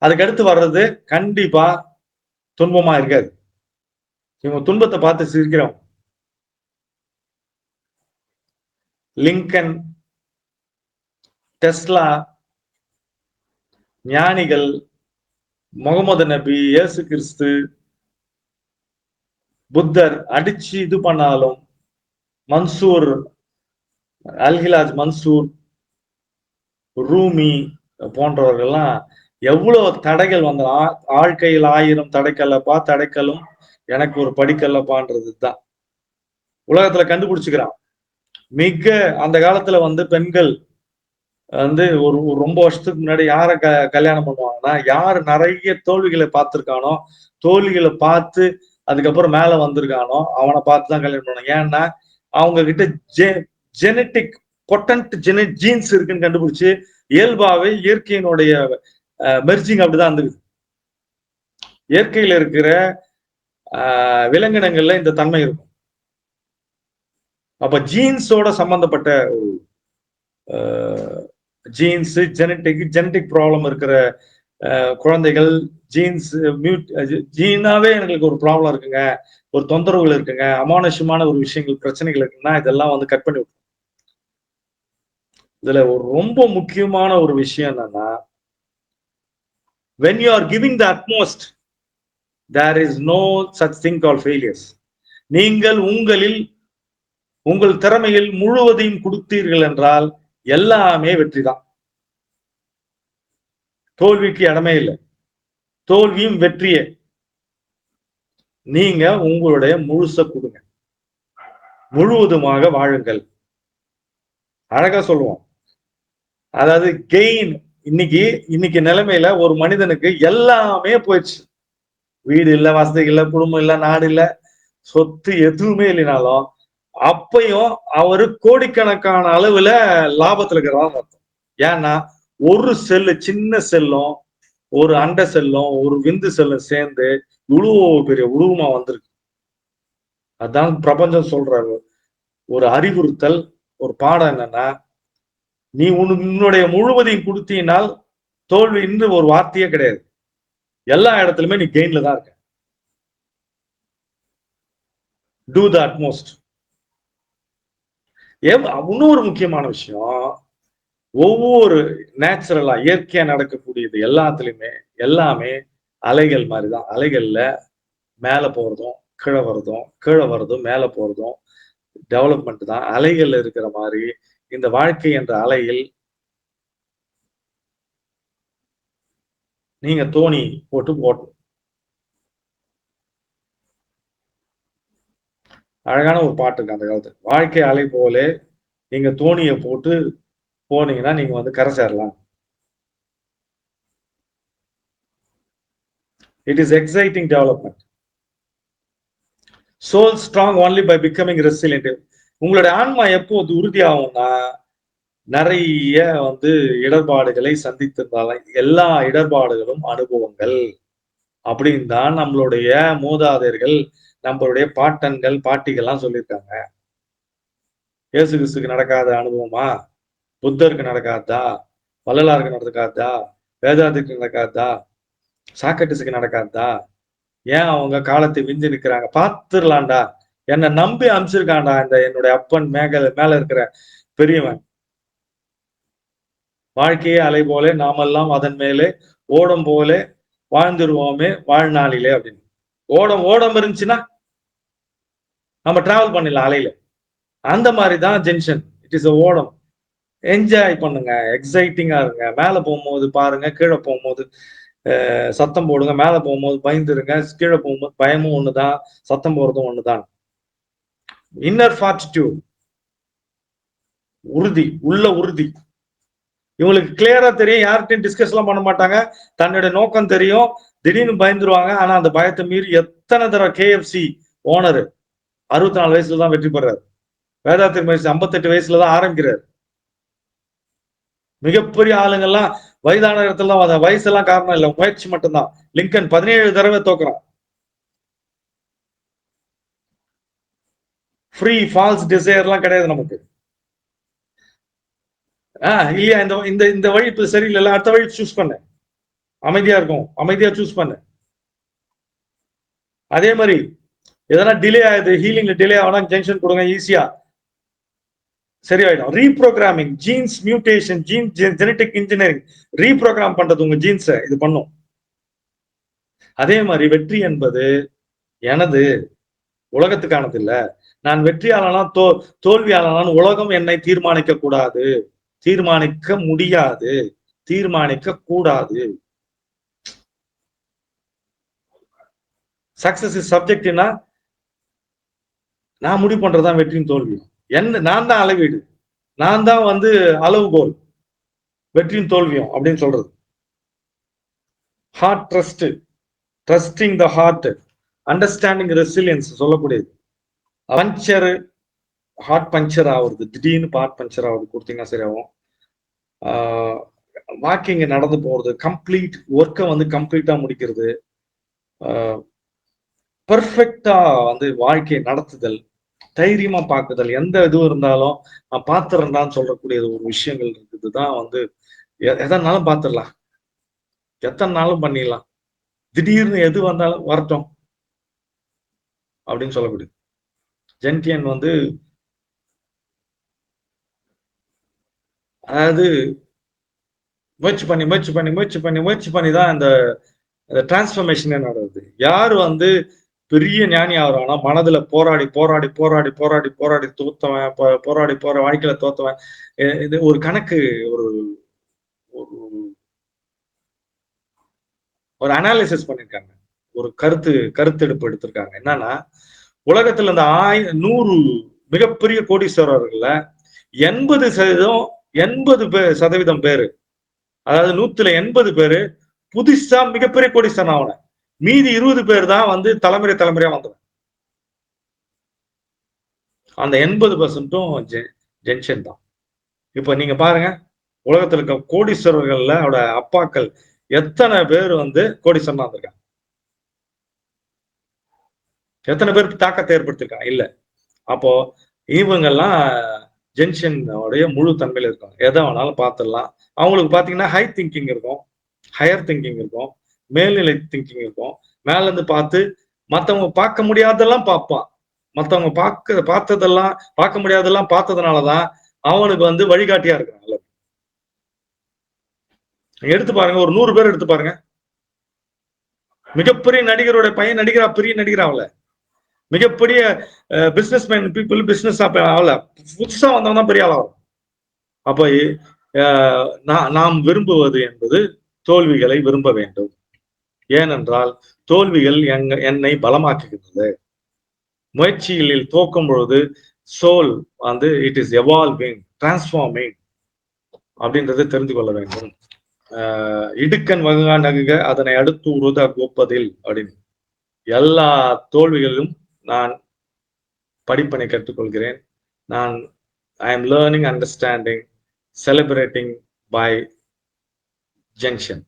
அதுக்கு அடுத்து வர்றது கண்டிப்பா துன்பமா இருக்காது. இவங்க துன்பத்தை பார்த்து சிரிக்கிறோம். லிங்கன், டெஸ்லா, ஞானிகள், முகமது நபி, இயேசு கிறிஸ்து, புத்தர் அடிச்சு இது பண்ணாலும், மன்சூர் அல்ஹிலாஜ் மன்சூர், ரூமி போன்றவர்கள்லாம் எவ்வளவு தடைகள் வந்த, வாழ்க்கையில் 1000 தடைக்கல்லப்பா, தடைக்கலும் எனக்கு ஒரு படிக்கல்லப்பான்றது தான் உலகத்துல கண்டுபிடிச்சுக்கிறான். மிக அந்த காலத்துல வந்து பெண்கள் வந்து ஒரு ரொம்ப வருஷத்துக்கு முன்னாடி யார கல்யாணம் பண்ணுவாங்கன்னா, யாரு நிறைய தோல்விகளை பார்த்திருக்கானோ, தோல்விகளை பார்த்து அதுக்கப்புறம் மேல வந்திருக்கானோ அவனை பார்த்து தான் கல்யாணம் பண்ணுவாங்க. ஏன்னா அவங்க கிட்ட ஜெனட்டிக் பொட்டன்ட் ஜீன்ஸ் இருக்குன்னு கண்டுபிடிச்சு இயல்பாவே இயற்கையினுடைய மெர்ஜிங் அப்படிதான் இருந்தது. இயற்கையில இருக்கிற விலங்கினங்கள்ல இந்த தன்மை இருக்கும். அப்ப ஜீன்ஸோட சம்பந்தப்பட்ட ஜீன்ஸ், ஜெனட்டிக் ப்ராப்ளம் இருக்கிற குழந்தைகள், ஜீனாவே எங்களுக்கு ஒரு ப்ராப்ளம் இருக்குங்க, ஒரு தொந்தரவுகள் இருக்குங்க, அமானுஷமான ஒரு விஷயங்கள் பிரச்சனைகள் இருக்குன்னா இதெல்லாம் வந்து கட் பண்ணி விட்டுரும். இதுல ஒரு ரொம்ப முக்கியமான ஒரு விஷயம் என்னன்னா, when you are giving the utmost, there is no such thing called failures. நீங்கள் உங்கள் திறமையில் முழுவதையும் கொடுத்தீர்கள் என்றால் எல்லாமே வெற்றிதான். தோல்விக்கு இடமே இல்லை. தோல்வியும் வெற்றியே. நீங்க உங்களுடைய முழுச கொடுங்க, முழுவதுமாக வாழுங்கள். அழகா சொல்லுவோம். அதாவது கெயின். இன்னைக்கு நிலைமையில ஒரு மனிதனுக்கு எல்லாமே போயிடுச்சு. வீடு இல்ல, வசதி இல்ல, குடும்பம் இல்ல, நாடு இல்ல, சொத்து எதுவுமே இல்லைனாலும் அப்பையும் அவரு கோடிக்கணக்கான அளவுல லாபத்துல இருக்கிறதா அர்த்தம். ஏன்னா ஒரு செல்லு, சின்ன செல்லும் ஒரு அண்ட செல்லும் ஒரு விந்து செல்லும் சேர்ந்து இவ்வளவு பெரிய உருவமா வந்திருக்கு. அதான் பிரபஞ்சம் சொல்ற ஒரு அறிவுறுத்தல், ஒரு பாடம் என்னன்னா, நீ உன்னுடைய முழுவதையும் கொடுத்தீனால் தோல்வி என்று ஒரு வார்த்தையே கிடையாது. எல்லா இடத்துலயுமே நீ கெயின்ல தான் இருக்க. To the utmost. இன்னொரு முக்கியமான விஷயம், ஒவ்வொரு நேச்சுரலா இயற்கையா நடக்கக்கூடியது எல்லாமே அலைகள் மாதிரிதான். அலைகள்ல மேல போறதும் கீழே வர்றதும், கீழே வர்றதும் மேல போறதும் டெவலப்மெண்ட் தான். அலைகள் இருக்கிற மாதிரி இந்த வாழ்க்கை என்ற அலையில் நீங்க தோணி போட்டு போட்டணும். அழகான ஒரு பாட்டு இருக்கு அந்த காலத்து. வாழ்க்கை அலை போல நீங்க தோணியை போட்டு போனீங்கன்னா நீங்க வந்து கரை சேரலாம். It is exciting development. Soul strong only by becoming resilient. உங்களுடைய ஆன்மா எப்போது உறுதியாகும்னா, நிறைய வந்து இடர்பாடுகளை சந்தித்திருந்தாலும் எல்லா இடர்பாடுகளும் அனுபவங்கள் அப்படின்னு தான் நம்மளுடைய மூதாதையர்கள், நம்மளுடைய பாட்டன்கள், பாட்டிகள்லாம் சொல்லியிருக்காங்க. இயேசு கிறிஸ்துக்கு நடக்காத அனுபவமா? புத்தருக்கு நடக்காதா? வள்ளலாருக்கு நடக்காதா? வேதாந்திக்கு நடக்காதா? சாக்ரட்டிஸுக்கு நடக்காதா? ஏன் அவங்க காலத்தை விஞ்சு நிக்கிறாங்க? பார்த்துடலாம்டா, என்னை நம்பி அனுப்பிச்சிருக்காண்டா இந்த என்னுடைய அப்பன் மேல இருக்கிற பெரியவன். வாழ்க்கையே அலை போல நாமெல்லாம் அதன் மேலே ஓடம் போல வாழ்ந்துருவோமே வாழ்நாளிலே அப்படின்னு. ஓடம் இருந்துச்சுன்னா நம்ம டிராவல் பண்ணிடலாம் அலையில. அந்த மாதிரி தான் ஜென்ஷன். இட் இஸ் ஓடம். என்ஜாய் பண்ணுங்க, எக்ஸைட்டிங்கா இருங்க. மேல போகும்போது பாருங்க, கீழே போகும்போது சத்தம் போடுங்க. மேல போகும்போது பயந்துருங்க, கீழே போகும்போது பயமும் ஒண்ணுதான், சத்தம் போடுறதும் ஒண்ணுதான். இன்னர் ஃபார்ட்டிடியூட், உறுதி, உள்ள உறுதி. இவங்களுக்கு கிளியரா தெரியும், யார்கிட்டையும் டிஸ்கஸ் எல்லாம் பண்ண மாட்டாங்க, தன்னுடைய நோக்கம் தெரியும், திடீர்னு பயந்துருவாங்க. ஆனா அந்த பயத்தை மீறி எத்தனை தடவை KFC ஓனர் 64 வயசுல தான் வெற்றி பெறாரு. வேதாத்திரி மகரிஷி 58 வயசுல தான் ஆரம்பிக்கிறார். மிகப்பெரிய ஆளுங்கெல்லாம் வயதான இடத்துல வயசெல்லாம் காரணம் இல்லை, முயற்சி மட்டும்தான். லிங்கன் 17 தடவை தோக்குறான். ஃப்ரீ ஃபால்ஸ் டிசைர் எல்லாம் கிடையாது நமக்கு. இல்லையா, இந்த இந்த இந்த வழி இப்ப சரியில்லை, அடுத்த வழி சூஸ் பண்ண, அமைதியா இருக்கும், அமைதியா சூஸ் பண்ண. அதே மாதிரி எதனா டிலே ஆகுது, ஹீலிங்ல டிலே ஆகுனா ஜங்ஷன் கொடுங்க, ஈஸியா சரியாயிடும். ரீப்ரோகிராமிங், ஜீன்ஸ் மியூட்டேஷன், ஜெனடிக் இன்ஜினியரிங், ரீப்ரோகிராம் பண்றது உங்க ஜீன்ஸை இது பண்ணும். அதே மாதிரி வெற்றி என்பது எனது, உலகத்துக்கானது இல்ல. நான் வெற்றியாளனா தோல்வியாளனான் உலகம் என்னை தீர்மானிக்க கூடாது, தீர்மானிக்க முடியாது, தீர்மானிக்க கூடாது. சக்சஸ் இஸ் சப்ஜெக்ட்னா நான் முடிவு பண்றதுதான் வெற்றியும் தோல்வியும். நான் தான் அளவீடு, நான் தான் வந்து அளவுகோல் வெற்றியும் தோல்வியும் அப்படின்னு சொல்றது. Heart trust, trusting the heart, understanding resilience சொல்லக்கூடியது. பஞ்சர், ஹார்ட் பஞ்சர் ஆகுறது, திடீர்னு ஹார்ட் பஞ்சர் ஆகுது கொடுத்தீங்கன்னா சரியாகும். வாக்கிங் நடந்து போறது, கம்ப்ளீட் ஒர்க்கை வந்து கம்ப்ளீட்டா முடிக்கிறது, பெர்ஃபெக்டா வந்து வாழ்க்கையை நடத்துதல், தைரியமா பார்க்குதல், எந்த இதுவும் இருந்தாலும் நான் பார்த்துறேன்டான்னு சொல்லக்கூடியது ஒரு விஷயங்கள் இருக்குதுதான் வந்து எதனாலும் பார்த்துடலாம், எத்தனை நாளும் பண்ணிடலாம், திடீர்னு எது வந்தாலும் வரட்டும் அப்படின்னு சொல்லக்கூடியது. ஜென்டியன் வந்து அதாவது முயற்சி பண்ணி தான் இந்த டிரான்ஸ்ஃபர்மேஷனே நடக்குது. யார் வந்து பெரிய ஞானி ஆகுறானா, மனதுல போராடி தோத்தவன், போராடி வாழ்க்கையில தோத்தவன். இது ஒரு கணக்கு, ஒரு ஒரு ஒரு அனாலிசிஸ் பண்ணிருக்காங்க. ஒரு கருத்தெடுப்பு எடுத்திருக்காங்க. என்னன்னா, உலகத்துல இந்த 100 மிகப்பெரிய கோடீஸ்வரர்கள்ல 80% 80% பேரு, அதாவது 100ல 80 பேரு புதுசா மிகப்பெரிய கோடீஸ்வரன் ஆவன. மீதி 20 பேர் தான் வந்து தலைமுறையா வந்தவன். அந்த 80%ம் ஜென்ஷன் தான். இப்ப நீங்க பாருங்க, உலகத்துல இருக்க கோடீஸ்வரர்கள்ல அவரோட அப்பாக்கள் எத்தனை பேர் வந்து கோடீஸ்வரனா வந்திருக்காங்க? எத்தனை பேருக்கு தாக்கத்தை ஏற்படுத்திருக்காங்க? இல்ல. அப்போ இவங்கெல்லாம் ஜென்ஷன் உடைய முழு தன்மையில இருக்காங்க. எதை வேணாலும் பார்த்துடலாம். அவங்களுக்கு பார்த்தீங்கன்னா ஹை திங்கிங் இருக்கும், ஹையர் திங்கிங் இருக்கும், மேல்நிலை திங்கிங் இருக்கும். மேல இருந்து பார்த்து மத்தவங்க பார்க்க முடியாததெல்லாம் பார்ப்பான். மத்தவங்க பார்த்ததெல்லாம் பார்க்க முடியாததெல்லாம் பார்த்ததுனாலதான் அவனுக்கு வந்து வழிகாட்டியா இருக்கிறான். எடுத்து பாருங்க, ஒரு 100 பேர் எடுத்து பாருங்க. மிகப்பெரிய நடிகருடைய பையன் நடிகரா, பெரிய நடிகராவல. மிகப்பெரிய பிசினஸ் மேன் பீப்புள் பிசினஸ் ஆகல. புதுசா வந்தவன் தான் பெரிய ஆளாகும். அப்ப நாம் விரும்புவது என்பது தோல்விகளை விரும்ப வேண்டும். ஏனென்றால் தோல்விகள் என்னை பலமாக்குகிறது. முயற்சிகளில் தோக்கும் பொழுது சோல் வந்து இட் இஸ் எவால்விங், டிரான்ஸ்ஃபார்மிங் அப்படின்றத தெரிந்து கொள்ள வேண்டும். இடுக்கண் வகுகா நகுக அதனை அடுத்து உருத கோப்பதில் அப்படின்னு. எல்லா தோல்விகளிலும் நான் படிப்பினை கற்றுக்கொள்கிறேன். நான் I am learning, understanding, celebrating by junction.